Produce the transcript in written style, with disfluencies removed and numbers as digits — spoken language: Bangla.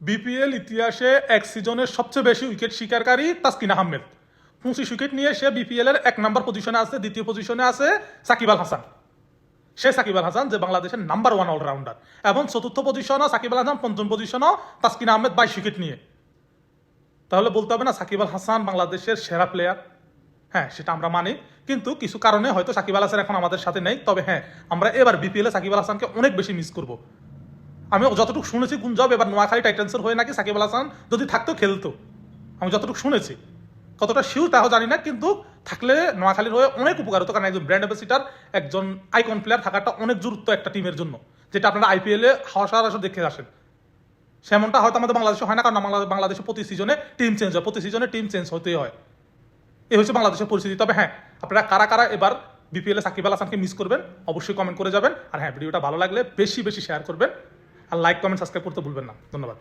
বিপিএল ইতিহাসে এক সিজনের সবচেয়ে বেশি উইকেট শিকারকারী তাসকিন আহমেদ 25 উইকেট নিয়ে সে বিপিএল এর 1 নম্বর পজিশনে আছে। দ্বিতীয় পজিশনে আছে সাকিব আল হাসান। সে সাকিব আল হাসান যে বাংলাদেশের নাম্বার 1 অলরাউন্ডার, এবং চতুর্থ পজিশনও সাকিব আল হাসান, পঞ্চম পজিশনও তাসকিন আহমেদ 22 উইকেট নিয়ে। তাহলে বলতে হবে না সাকিব আল হাসান বাংলাদেশের সেরা প্লেয়ার? হ্যাঁ, সেটা আমরা মানি, কিন্তু কিছু কারণে হয়তো সাকিব আল হাসান এখন আমাদের সাথে নেই। তবে হ্যাঁ, আমরা এবার বিপিএল এ সাকিব আল হাসানকে অনেক বেশি মিস করব। আমি যতটুকু শুনেছি গুঞ্জব এবার নোয়াখালী টাইটান্সের হয়ে নাকি সাকিব আল হাসান যদি থাকতো খেলতো। আমি যতটুকু শুনেছি, কতটা শিওর তাও জানি না, কিন্তু থাকলে নোয়াখালীর হয়ে অনেক উপকার হতো। কারণ একজন ব্র্যান্ড অ্যাম্বাসিডার, একজন আইকন প্লেয়ার থাকাটা অনেক গুরুত্ব একটা টিমের জন্য, যেটা আপনারা আইপিএল এ সচরাচর দেখে আসেন। সেমনটা হয়তো আমাদের বাংলাদেশে হয় না, কারণ বাংলাদেশে প্রতি সিজনে টিম চেঞ্জ হয়, প্রতি সিজনে টিম চেঞ্জ হতেই হয়। এই হচ্ছে বাংলাদেশের পরিস্থিতি। তবে হ্যাঁ, আপনারা কারা কারা এবার বিপিএল এ সাকিব আল হাসানকে মিস করবেন অবশ্যই কমেন্ট করে যাবেন। আর হ্যাঁ, ভিডিওটা ভালো লাগলে বেশি বেশি শেয়ার করবেন, আর লাইক কমেন্ট সাবস্ক্রাইব করতে ভুলবেন না। ধন্যবাদ।